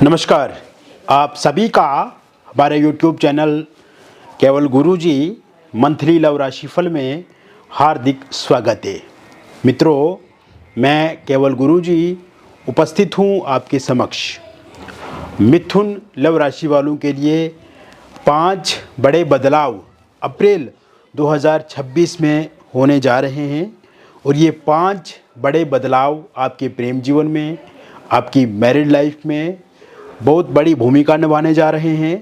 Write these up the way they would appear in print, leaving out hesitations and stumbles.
नमस्कार, आप सभी का हमारे YouTube चैनल केवल गुरुजी मंथली लव राशिफल में हार्दिक स्वागत है। मित्रों, मैं केवल गुरुजी उपस्थित हूँ आपके समक्ष। मिथुन लव राशि वालों के लिए 5 बड़े बदलाव अप्रैल 2026 में होने जा रहे हैं और ये 5 बड़े बदलाव आपके प्रेम जीवन में, आपकी मैरिड लाइफ में बहुत बड़ी भूमिका निभाने जा रहे हैं।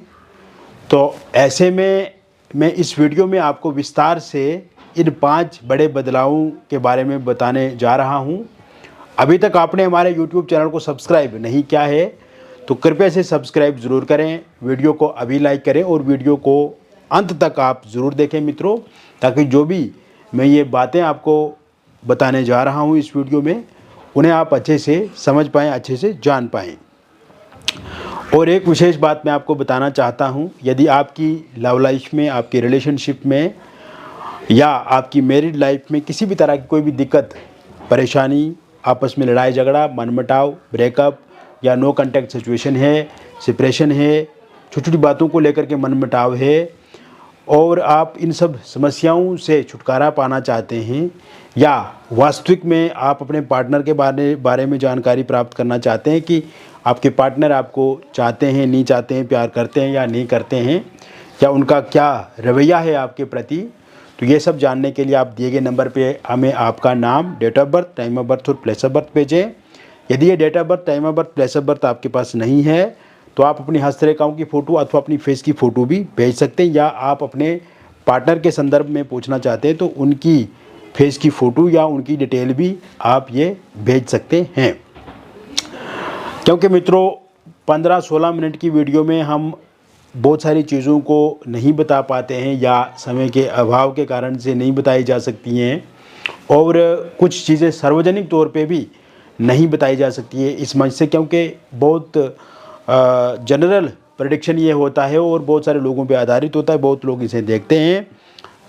तो ऐसे में मैं इस वीडियो में आपको विस्तार से इन 5 बड़े बदलावों के बारे में बताने जा रहा हूं। अभी तक आपने हमारे YouTube चैनल को सब्सक्राइब नहीं किया है तो कृपया से सब्सक्राइब ज़रूर करें, वीडियो को अभी लाइक करें और वीडियो को अंत तक आप ज़रूर देखें मित्रों, ताकि जो भी मैं ये बातें आपको बताने जा रहा हूँ इस वीडियो में उन्हें आप अच्छे से समझ पाएँ, अच्छे से जान पाएँ। और एक विशेष बात मैं आपको बताना चाहता हूं, यदि आपकी लव लाइफ में, आपकी रिलेशनशिप में या आपकी मैरिड लाइफ में किसी भी तरह की कोई भी दिक्कत, परेशानी, आपस में लड़ाई झगड़ा, मनमुटाव, ब्रेकअप या नो कांटेक्ट सिचुएशन है, सेपरेशन है, छोटी छोटी बातों को लेकर के मनमुटाव है और आप इन सब समस्याओं से छुटकारा पाना चाहते हैं या वास्तविक में आप अपने पार्टनर के बारे में जानकारी प्राप्त करना चाहते हैं कि आपके पार्टनर आपको चाहते हैं, नहीं चाहते हैं, प्यार करते हैं या नहीं करते हैं, या उनका क्या रवैया है आपके प्रति, तो ये सब जानने के लिए आप दिए गए नंबर पे हमें आपका नाम, date of birth, time of birth और प्लेस ऑफ बर्थ भेजें। यदि ये date of birth, time of birth, place of birth आपके पास नहीं है तो आप अपनी हस्तरेखाओं की फ़ोटो अथवा अपनी फेस की फ़ोटो भी भेज सकते हैं, या आप अपने पार्टनर के संदर्भ में पूछना चाहते हैं तो उनकी फेस की फ़ोटो या उनकी डिटेल भी आप ये भेज सकते हैं। क्योंकि मित्रों 15-16 मिनट की वीडियो में हम बहुत सारी चीज़ों को नहीं बता पाते हैं या समय के अभाव के कारण से नहीं बताई जा सकती हैं और कुछ चीज़ें सार्वजनिक तौर पे भी नहीं बताई जा सकती है इस मंच से, क्योंकि बहुत जनरल प्रेडिक्शन ये होता है और बहुत सारे लोगों पे आधारित होता है। बहुत लोग इसे देखते हैं,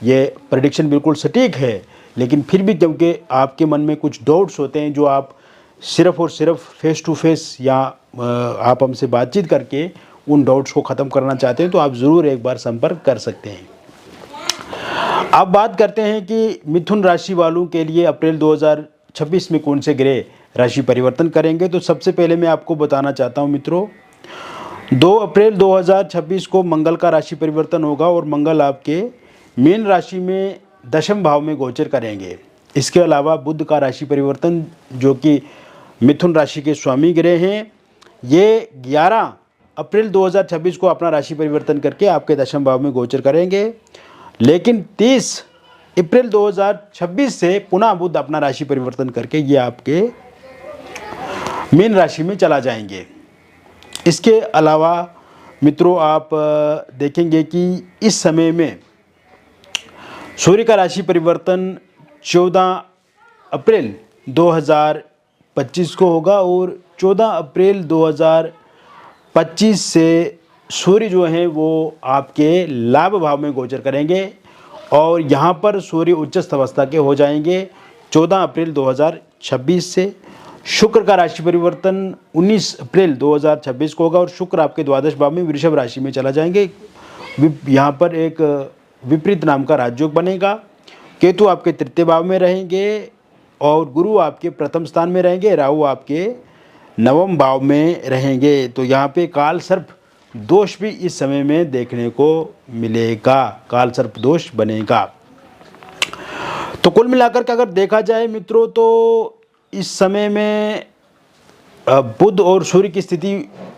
ये प्रेडिक्शन बिल्कुल सटीक है, लेकिन फिर भी क्योंकि आपके मन में कुछ डाउट्स होते हैं जो आप सिर्फ़ और सिर्फ फेस टू फेस या आप हमसे बातचीत करके उन डाउट्स को ख़त्म करना चाहते हैं तो आप ज़रूर एक बार संपर्क कर सकते हैं। अब बात करते हैं कि मिथुन राशि वालों के लिए अप्रैल 2026 में कौन से ग्रह राशि परिवर्तन करेंगे। तो सबसे पहले मैं आपको बताना चाहता हूं मित्रों, 2 अप्रैल 2026 को मंगल का राशि परिवर्तन होगा और मंगल आपके मीन राशि में 10वें भाव में गोचर करेंगे। इसके अलावा बुध का राशि परिवर्तन, जो कि मिथुन राशि के स्वामी ग्रह हैं, ये 11 अप्रैल 2026 को अपना राशि परिवर्तन करके आपके 10वें भाव में गोचर करेंगे। लेकिन 30 अप्रैल 2026 से पुनः बुध अपना राशि परिवर्तन करके ये आपके मीन राशि में चला जाएंगे। इसके अलावा मित्रों आप देखेंगे कि इस समय में सूर्य का राशि परिवर्तन 14 अप्रैल 2025 को होगा और 14 अप्रैल 2025 से सूर्य जो हैं वो आपके लाभ भाव में गोचर करेंगे और यहाँ पर सूर्य उच्चस्थ अवस्था के हो जाएंगे 14 अप्रैल 2026 से। शुक्र का राशि परिवर्तन 19 अप्रैल 2026 को होगा और शुक्र आपके द्वादश भाव में वृषभ राशि में चला जाएंगे। यहाँ पर एक विपरीत नाम का राजयोग बनेगा। केतु आपके तृतीय भाव में रहेंगे और गुरु आपके प्रथम स्थान में रहेंगे, राहु आपके 9वें भाव में रहेंगे। तो यहाँ पे काल सर्प दोष भी इस समय में देखने को मिलेगा, काल सर्प दोष बनेगा। तो कुल मिलाकर के अगर देखा जाए मित्रों तो इस समय में बुध और सूर्य की स्थिति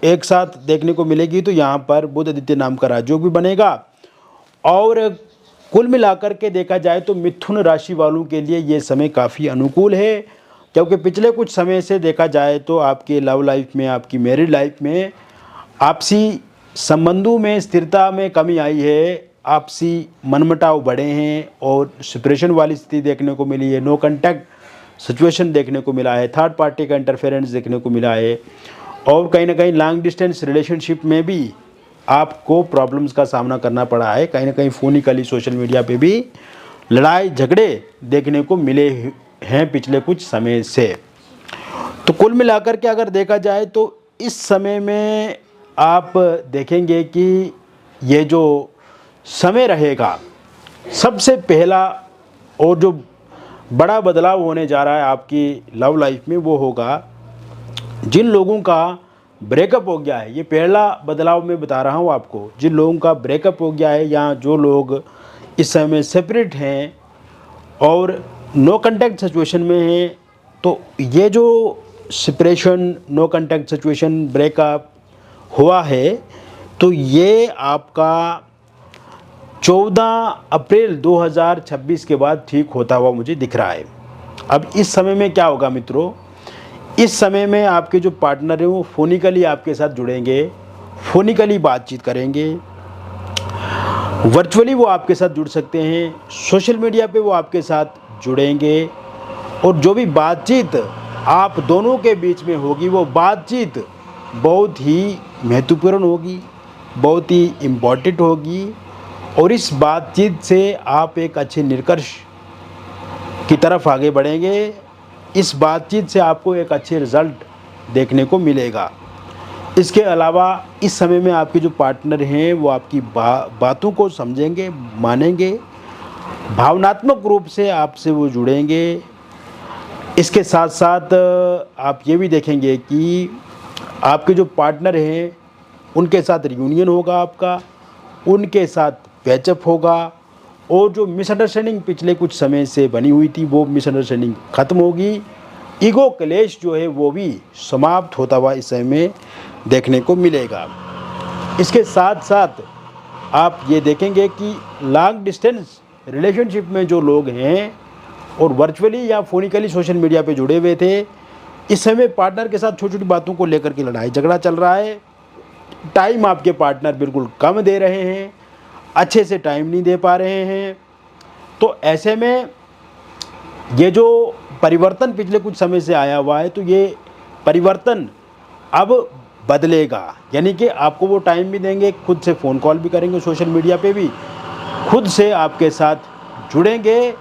एक साथ देखने को मिलेगी, तो यहाँ पर बुध आदित्य नाम का राजयोग भी बनेगा। और कुल मिलाकर के देखा जाए तो मिथुन राशि वालों के लिए ये समय काफ़ी अनुकूल है, क्योंकि पिछले कुछ समय से देखा जाए तो आपके लव लाइफ में, आपकी मैरिड लाइफ में आपसी संबंधों में स्थिरता में कमी आई है, आपसी मनमुटाव बढ़े हैं और सेपरेशन वाली स्थिति देखने को मिली है, नो कांटेक्ट सिचुएशन देखने को मिला है, थर्ड पार्टी का इंटरफेरेंस देखने को मिला है और कहीं ना कहीं लॉन्ग डिस्टेंस रिलेशनशिप में भी आपको प्रॉब्लम्स का सामना करना पड़ा है। कहीं ना कहीं फोनिकली सोशल मीडिया पे भी लड़ाई झगड़े देखने को मिले हैं पिछले कुछ समय से। तो कुल मिलाकर के अगर देखा जाए तो इस समय में आप देखेंगे कि ये जो समय रहेगा, सबसे पहला और जो बड़ा बदलाव होने जा रहा है आपकी लव लाइफ में, वो होगा जिन लोगों का ब्रेकअप हो गया है। ये पहला बदलाव मैं बता रहा हूँ आपको। जिन लोगों का ब्रेकअप हो गया है या जो लोग इस समय सेपरेट हैं और नो कांटेक्ट सिचुएशन में हैं, तो ये जो separation, no contact situation, breakup हुआ है, तो ये आपका 14 अप्रैल 2026 के बाद ठीक होता हुआ मुझे दिख रहा है। अब इस समय में क्या होगा मित्रों, इस समय में आपके जो पार्टनर हैं वो फोनिकली आपके साथ जुड़ेंगे, फोनिकली बातचीत करेंगे, वर्चुअली वो आपके साथ जुड़ सकते हैं, सोशल मीडिया पे वो आपके साथ जुड़ेंगे, और जो भी बातचीत आप दोनों के बीच में होगी वो बातचीत बहुत ही महत्वपूर्ण होगी, बहुत ही इम्पॉर्टेंट होगी, और इस बातचीत से आप एक अच्छे निष्कर्ष की तरफ आगे बढ़ेंगे। इस बातचीत से आपको एक अच्छे रिज़ल्ट देखने को मिलेगा। इसके अलावा इस समय में आपके जो पार्टनर हैं वो आपकी बातों को समझेंगे, मानेंगे, भावनात्मक रूप से आपसे वो जुड़ेंगे। इसके साथ साथ आप ये भी देखेंगे कि आपके जो पार्टनर हैं उनके साथ रियूनियन होगा आपका, उनके साथ पैचअप होगा, और जो मिसअंडरस्टैंडिंग पिछले कुछ समय से बनी हुई थी वो मिसअंडरस्टैंडिंग ख़त्म होगी। ईगो क्लेश जो है वो भी समाप्त होता हुआ इस समय में देखने को मिलेगा। इसके साथ साथ आप ये देखेंगे कि लॉन्ग डिस्टेंस रिलेशनशिप में जो लोग हैं और वर्चुअली या फोनिकली सोशल मीडिया पे जुड़े हुए थे, इस समय पार्टनर के साथ छोटी छोटी बातों को लेकर के लड़ाई झगड़ा चल रहा है। टाइम आपके पार्टनर बिल्कुल कम दे रहे हैं, अच्छे से टाइम नहीं दे पा रहे हैं। तो ऐसे में ये जो परिवर्तन पिछले कुछ समय से आया हुआ है, तो ये परिवर्तन अब बदलेगा, यानी कि आपको वो टाइम भी देंगे, खुद से फ़ोन कॉल भी करेंगे, सोशल मीडिया पे भी खुद से आपके साथ जुड़ेंगे,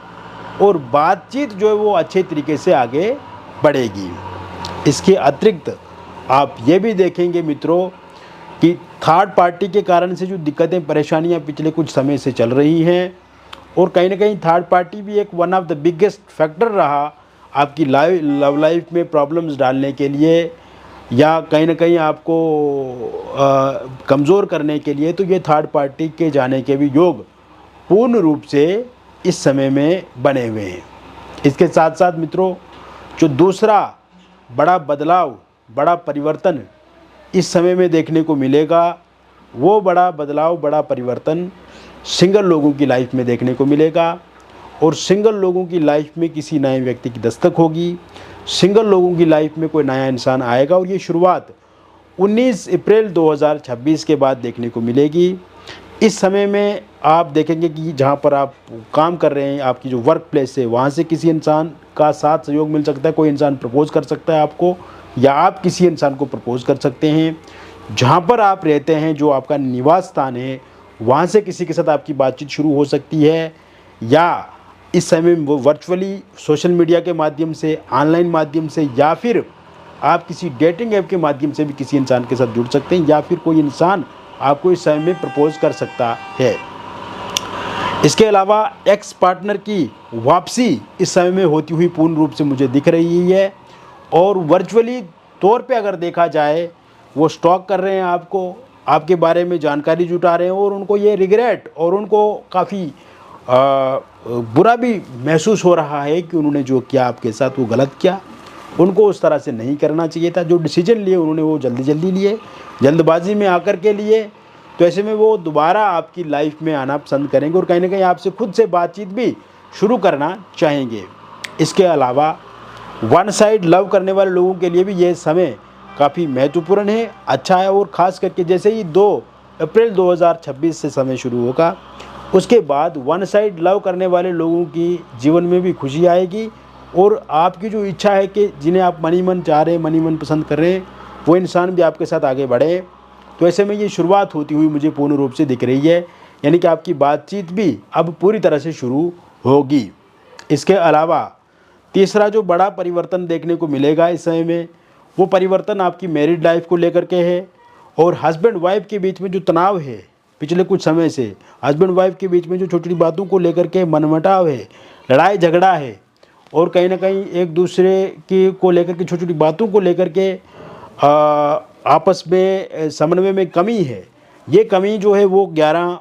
और बातचीत जो है वो अच्छे तरीके से आगे बढ़ेगी। इसके अतिरिक्त आप ये भी देखेंगे मित्रों कि थर्ड पार्टी के कारण से जो दिक्कतें परेशानियां पिछले कुछ समय से चल रही हैं, और कहीं ना कहीं थर्ड पार्टी भी एक one of the biggest factor रहा आपकी लव लाइफ में प्रॉब्लम्स डालने के लिए, या कहीं ना कहीं आपको कमज़ोर करने के लिए। तो ये थर्ड पार्टी के जाने के भी योग पूर्ण रूप से इस समय में बने हुए हैं। इसके साथ साथ मित्रों, जो दूसरा बड़ा बदलाव, बड़ा परिवर्तन इस समय में देखने को मिलेगा, वो बड़ा बदलाव, बड़ा परिवर्तन सिंगल लोगों की लाइफ में देखने को मिलेगा। और सिंगल लोगों की लाइफ में किसी नए व्यक्ति की दस्तक होगी, सिंगल लोगों की लाइफ में कोई नया इंसान आएगा, और ये शुरुआत 19 अप्रैल 2026 के बाद देखने को मिलेगी। इस समय में आप देखेंगे कि जहाँ पर आप काम कर रहे हैं, आपकी जो वर्क प्लेस है, वहाँ से किसी इंसान का साथ सहयोग मिल सकता है, कोई इंसान प्रपोज़ कर सकता है आपको, या आप किसी इंसान को प्रपोज़ कर सकते हैं। जहाँ पर आप रहते हैं, जो आपका निवास स्थान है, वहाँ से किसी के साथ आपकी बातचीत शुरू हो सकती है, या इस समय में वो वर्चुअली सोशल मीडिया के माध्यम से, ऑनलाइन माध्यम से, या फिर आप किसी डेटिंग ऐप के माध्यम से भी किसी इंसान के साथ जुड़ सकते हैं, या फिर कोई इंसान आपको इस समय में प्रपोज़ कर सकता है। इसके अलावा एक्स पार्टनर की वापसी इस समय में होती हुई पूर्ण रूप से मुझे दिख रही है, और वर्चुअली तौर पे अगर देखा जाए, वो स्टॉक कर रहे हैं आपको, आपके बारे में जानकारी जुटा रहे हैं, और उनको ये रिग्रेट और उनको काफ़ी बुरा भी महसूस हो रहा है कि उन्होंने जो किया आपके साथ वो गलत किया, उनको उस तरह से नहीं करना चाहिए था। जो डिसीजन लिए उन्होंने वो जल्दी लिए, जल्दबाजी में आकर के लिए। तो ऐसे में वो दोबारा आपकी लाइफ में आना पसंद करेंगे, और कहीं ना कहीं आपसे खुद से बातचीत भी शुरू करना चाहेंगे। इसके अलावा वन साइड लव करने वाले लोगों के लिए भी ये समय काफ़ी महत्वपूर्ण है, अच्छा है, और ख़ास करके जैसे ही 2 अप्रैल 2026 से समय शुरू होगा, उसके बाद वन साइड लव करने वाले लोगों की जीवन में भी खुशी आएगी, और आपकी जो इच्छा है कि जिन्हें आप मनी मन चाह रहे हैं, मनी मन पसंद कर रहे हैं, वो इंसान भी आपके साथ आगे बढ़े। तो ऐसे में ये शुरुआत होती हुई मुझे पूर्ण रूप से दिख रही है, यानी कि आपकी बातचीत भी अब पूरी तरह से शुरू होगी। इसके अलावा तीसरा जो बड़ा परिवर्तन देखने को मिलेगा इस समय में, वो परिवर्तन आपकी मैरिड लाइफ को लेकर के है। और हस्बैंड वाइफ के बीच में जो तनाव है पिछले कुछ समय से, हस्बैंड वाइफ के बीच में जो छोटी छोटी बातों को लेकर के मनमुटाव है, लड़ाई झगड़ा है, और कहीं ना कहीं एक दूसरे की को लेकर के छोटी छोटी बातों को लेकर के आपस में समन्वय में कमी है, ये कमी जो है वो 11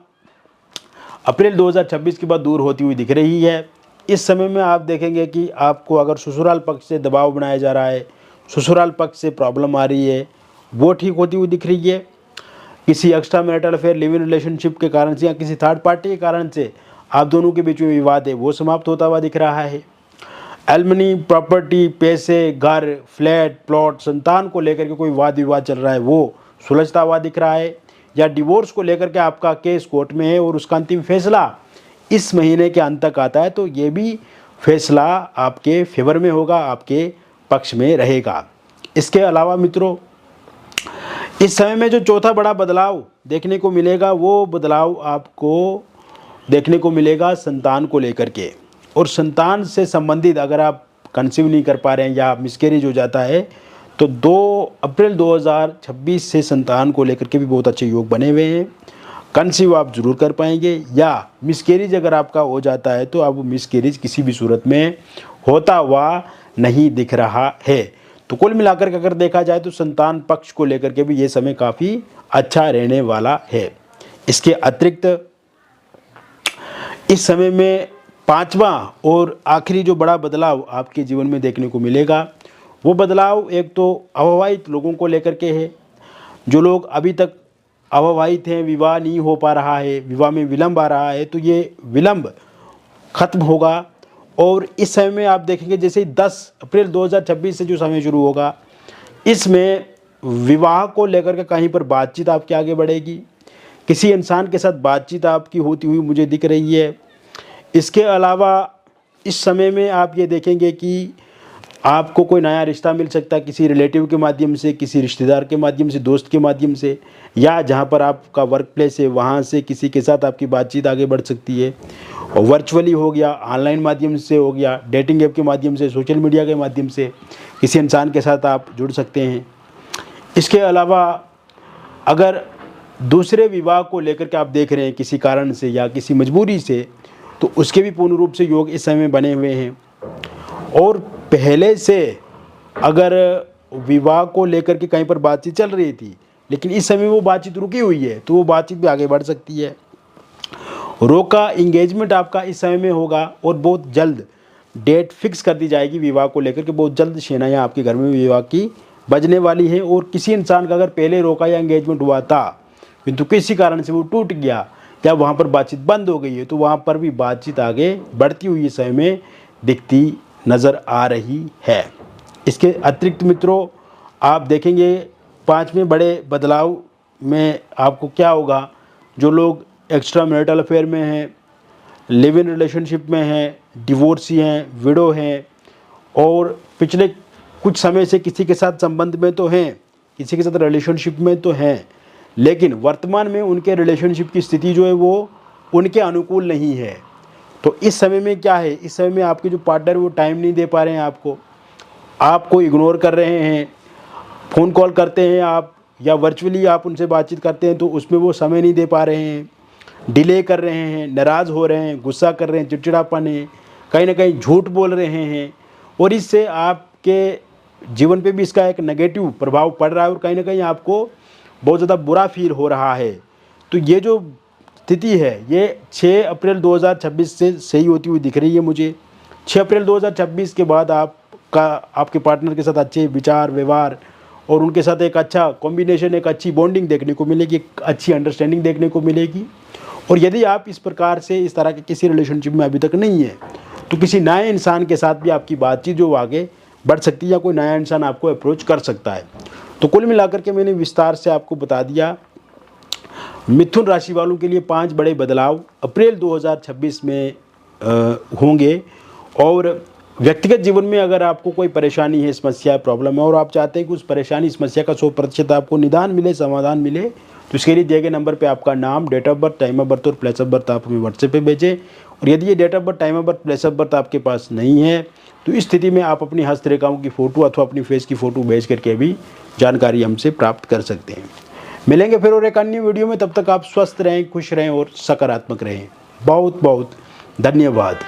अप्रैल 2026 के बाद दूर होती हुई दिख रही है। इस समय में आप देखेंगे कि आपको अगर ससुराल पक्ष से दबाव बनाया जा रहा है, ससुराल पक्ष से प्रॉब्लम आ रही है, वो ठीक होती हुई दिख रही है। किसी extra marital affair, live in relationship के कारण से या किसी थर्ड पार्टी के कारण से आप दोनों के बीच में विवाद है वो समाप्त होता हुआ दिख रहा है। एलमनी, प्रॉपर्टी, पैसे, घर, फ्लैट, प्लॉट, संतान को लेकर के कोई वाद विवाद चल रहा है वो सुलझता हुआ दिख रहा है। या डिवोर्स को लेकर के आपका केस कोर्ट में है और उसका अंतिम फैसला इस महीने के अंत तक आता है, तो ये भी फैसला आपके फेवर में होगा, आपके पक्ष में रहेगा। इसके अलावा मित्रों, इस समय में जो चौथा बड़ा बदलाव देखने को मिलेगा वो बदलाव आपको देखने को मिलेगा संतान को लेकर के। और संतान से संबंधित अगर आप कंसीव नहीं कर पा रहे हैं या मिसकैरेज हो जाता है तो 2 अप्रैल 2026 से संतान को लेकर के भी बहुत अच्छे योग बने हुए हैं। कंसीव आप जरूर कर पाएंगे, या मिसकैरेज अगर आपका हो जाता है तो अब मिसकैरेज किसी भी सूरत में होता हुआ नहीं दिख रहा है। तो कुल मिलाकर के अगर देखा जाए तो संतान पक्ष को लेकर के भी ये समय काफ़ी अच्छा रहने वाला है। इसके अतिरिक्त इस समय में 5वां और आखिरी जो बड़ा बदलाव आपके जीवन में देखने को मिलेगा वो बदलाव एक तो अविवाहित लोगों को लेकर के है। जो लोग अभी तक अविवाहित हैं, विवाह नहीं हो पा रहा है, विवाह में विलंब आ रहा है, तो ये विलंब खत्म होगा। और इस समय में आप देखेंगे जैसे 10 अप्रैल 2026 से जो समय शुरू होगा, इसमें विवाह को लेकर के कहीं पर बातचीत आपके आगे बढ़ेगी। किसी इंसान के साथ बातचीत आपकी होती हुई मुझे दिख रही है। इसके अलावा इस समय में आप ये देखेंगे कि आपको कोई नया रिश्ता मिल सकता है, किसी रिलेटिव के माध्यम से, किसी रिश्तेदार के माध्यम से, दोस्त के माध्यम से, या जहाँ पर आपका वर्क प्लेस है वहाँ से किसी के साथ आपकी बातचीत आगे बढ़ सकती है। और वर्चुअली हो गया, ऑनलाइन माध्यम से हो गया, डेटिंग ऐप के माध्यम से, सोशल मीडिया के माध्यम से किसी इंसान के साथ आप जुड़ सकते हैं। इसके अलावा अगर दूसरे विवाह को लेकर के आप देख रहे हैं किसी कारण से या किसी मजबूरी से, तो उसके भी पूर्ण रूप से योग इस समय बने हुए हैं। और पहले से अगर विवाह को लेकर के कहीं पर बातचीत चल रही थी लेकिन इस समय वो बातचीत रुकी हुई है, तो वो बातचीत भी आगे बढ़ सकती है। रोका इंगेजमेंट आपका इस समय में होगा और बहुत जल्द डेट फिक्स कर दी जाएगी विवाह को लेकर के। बहुत जल्द शहनाइयाँ आपके घर में विवाह की बजने वाली हैं। और किसी इंसान का अगर पहले रोका या इंगेजमेंट हुआ था किंतु किसी कारण से वो टूट गया या वहाँ पर बातचीत बंद हो गई है, तो वहाँ पर भी बातचीत आगे बढ़ती हुई इस समय में दिखती नज़र आ रही है। इसके अतिरिक्त मित्रों आप देखेंगे 5वें बड़े बदलाव में आपको क्या होगा। जो लोग एक्स्ट्रा मैरिटल अफेयर में हैं, लिव इन रिलेशनशिप में हैं, डिवोर्सी हैं, विडो हैं और पिछले कुछ समय से किसी के साथ संबंध में तो हैं, किसी के साथ रिलेशनशिप में तो हैं, लेकिन वर्तमान में उनके रिलेशनशिप की स्थिति जो है वो उनके अनुकूल नहीं है, तो इस समय में क्या है, इस समय में आपके जो पार्टनर वो टाइम नहीं दे पा रहे हैं, आपको इग्नोर कर रहे हैं, फ़ोन कॉल करते हैं आप या वर्चुअली आप उनसे बातचीत करते हैं तो उसमें वो समय नहीं दे पा रहे हैं, डिले कर रहे हैं, नाराज़ हो रहे हैं, गुस्सा कर रहे हैं, चिड़चिड़ापन है, कहीं ना कहीं झूठ बोल रहे हैं और इससे आपके जीवन पे भी इसका एक नेगेटिव प्रभाव पड़ रहा है और कहीं ना कहीं आपको बहुत ज़्यादा बुरा फील हो रहा है। तो ये जो स्थिति है ये 6 अप्रैल 2026 से सही होती हुई दिख रही है मुझे। 6 अप्रैल 2026 के बाद आपके पार्टनर के साथ अच्छे विचार व्यवहार और उनके साथ एक अच्छा कॉम्बिनेशन, एक अच्छी बॉन्डिंग देखने को मिलेगी, एक अच्छी अंडरस्टैंडिंग देखने को मिलेगी। और यदि आप इस प्रकार से इस तरह के किसी रिलेशनशिप में अभी तक नहीं है तो किसी नए इंसान के साथ भी आपकी बातचीत जो आगे बढ़ सकती है या कोई नया इंसान आपको अप्रोच कर सकता है। तो कुल मिलाकर के मैंने विस्तार से आपको बता दिया मिथुन राशि वालों के लिए 5 बड़े बदलाव अप्रैल 2026 में होंगे। और व्यक्तिगत जीवन में अगर आपको कोई परेशानी है, समस्या, प्रॉब्लम है और आप चाहते हैं कि उस परेशानी समस्या का 100% आपको निदान मिले, समाधान मिले, तो इसके लिए दिए गए नंबर पे आपका नाम, date of birth, time of birth और प्लेस ऑफ बर्थ आप हमें व्हाट्सएप पे भेजें और यदि ये date of birth, time of birth, place of birth आपके पास नहीं है तो इस स्थिति में आप अपनी हस्तरेखाओं की फ़ोटो अथवा अपनी फेस की फ़ोटो भेज करके भी जानकारी हमसे प्राप्त कर सकते हैं। मिलेंगे फिर और एक अन्य वीडियो में, तब तक आप स्वस्थ रहें, खुश रहें और सकारात्मक रहें। बहुत बहुत धन्यवाद।